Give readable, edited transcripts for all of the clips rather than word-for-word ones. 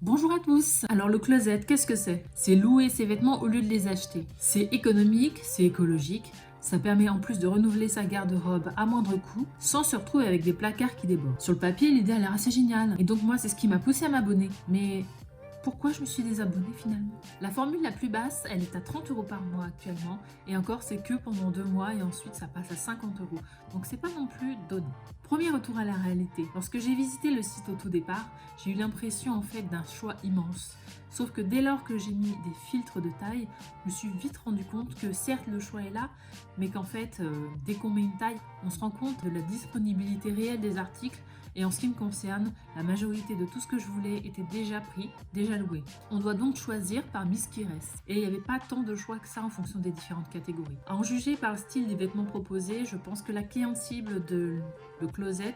Bonjour à tous. Alors le closet, qu'est-ce que c'est? C'est louer ses vêtements au lieu de les acheter. C'est économique, c'est écologique. Ça permet en plus de renouveler sa garde-robe à moindre coût, sans se retrouver avec des placards qui débordent. Sur le papier, l'idée a l'air assez géniale. Et donc moi, c'est ce qui m'a poussé à m'abonner. Mais pourquoi je me suis désabonnée finalement? La formule la plus basse, elle est à 30 € par mois actuellement. Et encore, c'est que pendant 2 mois et ensuite ça passe à 50 €. Donc c'est pas non plus donné. Premier retour à la réalité. Lorsque j'ai visité le site au tout départ, j'ai eu l'impression en fait d'un choix immense. Sauf que dès lors que j'ai mis des filtres de taille, je me suis vite rendu compte que certes le choix est là, mais qu'en fait, dès qu'on met une taille, on se rend compte de la disponibilité réelle des articles. Et en ce qui me concerne, la majorité de tout ce que je voulais était déjà pris, déjà loué. On doit donc choisir parmi ce qui reste. Et il n'y avait pas tant de choix que ça en fonction des différentes catégories. À en juger par le style des vêtements proposés, je pense que la cliente cible de le closet,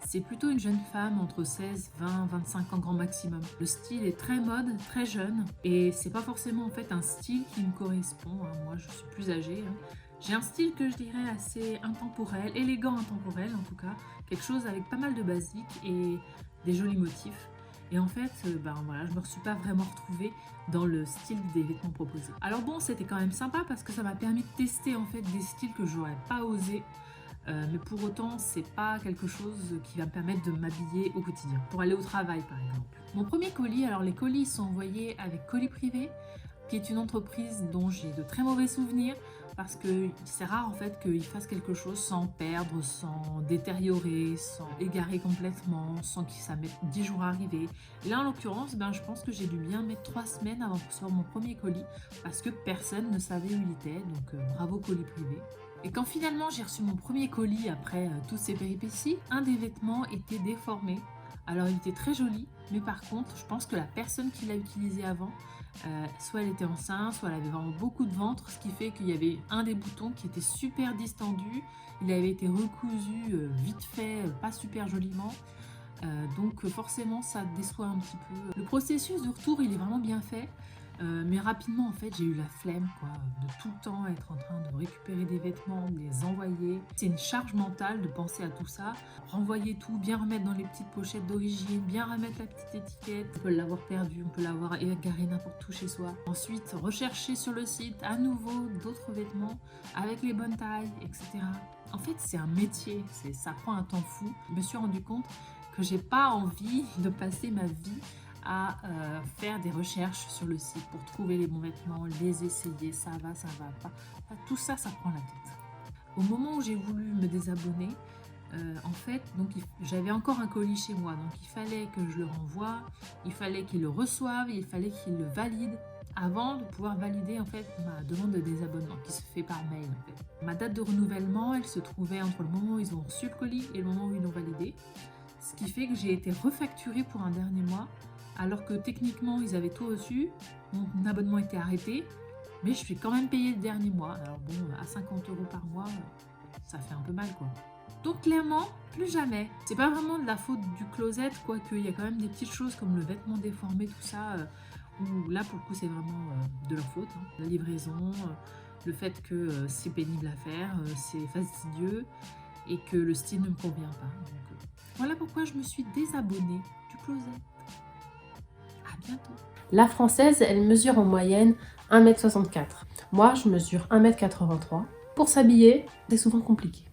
c'est plutôt une jeune femme entre 16, 20, 25 ans grand maximum. Le style est très mode, très jeune, et c'est pas forcément en fait un style qui me correspond. Moi, je suis plus âgée. J'ai un style que je dirais assez intemporel, élégant intemporel en tout cas, quelque chose avec pas mal de basiques et des jolis motifs. Et en fait, voilà, je me suis pas vraiment retrouvée dans le style des vêtements proposés. Alors bon, c'était quand même sympa parce que ça m'a permis de tester en fait des styles que j'aurais pas osé. Mais pour autant, c'est pas quelque chose qui va me permettre de m'habiller au quotidien, pour aller au travail par exemple. Mon premier colis, alors les colis sont envoyés avec Colis Privé, qui est une entreprise dont j'ai de très mauvais souvenirs, parce que c'est rare en fait qu'ils fassent quelque chose sans perdre, sans détériorer, sans égarer complètement, sans que ça mette 10 jours à arriver. Et là en l'occurrence, je pense que j'ai dû bien mettre 3 semaines avant de recevoir mon premier colis, parce que personne ne savait où il était, donc bravo Colis Privé. Et quand finalement j'ai reçu mon premier colis après toutes ces péripéties, un des vêtements était déformé. Alors il était très joli, mais par contre je pense que la personne qui l'a utilisé avant, soit elle était enceinte, soit elle avait vraiment beaucoup de ventre, ce qui fait qu'il y avait un des boutons qui était super distendu, il avait été recousu vite fait, pas super joliment. Donc forcément ça déçoit un petit peu. Le processus de retour il est vraiment bien fait, mais rapidement en fait j'ai eu la flemme de tout le temps être en train de récupérer des vêtements, de les envoyer. C'est une charge mentale de penser à tout ça, renvoyer tout, bien remettre dans les petites pochettes d'origine, bien remettre la petite étiquette. On peut l'avoir perdu, on peut l'avoir égaré n'importe où chez soi. Ensuite rechercher sur le site à nouveau d'autres vêtements avec les bonnes tailles, etc. En fait c'est un métier, ça prend un temps fou. Je me suis rendu compte que j'ai pas envie de passer ma vie à faire des recherches sur le site pour trouver les bons vêtements, les essayer, ça va pas. Tout ça, ça prend la tête. Au moment où j'ai voulu me désabonner, en fait, donc j'avais encore un colis chez moi, donc il fallait que je le renvoie, il fallait qu'il le reçoive, il fallait qu'il le valide avant de pouvoir valider en fait ma demande de désabonnement qui se fait par mail en fait. Ma date de renouvellement, elle se trouvait entre le moment où ils ont reçu le colis et le moment où ils l'ont validé, ce qui fait que j'ai été refacturée pour un dernier mois alors que techniquement ils avaient tout reçu, mon abonnement était arrêté, mais je suis quand même payée le dernier mois. Alors bon, à 50 € par mois, ça fait un peu mal quoi. Donc clairement, plus jamais. C'est pas vraiment de la faute du closet, quoique il y a quand même des petites choses comme le vêtement déformé, tout ça, où là pour le coup c'est vraiment de leur faute. La livraison, le fait que c'est pénible à faire, c'est fastidieux et que le style ne me convient pas. Donc, voilà pourquoi je me suis désabonnée du closet. À bientôt. La française, elle mesure en moyenne 1,64 m. Moi, je mesure 1,83 m. Pour s'habiller, c'est souvent compliqué.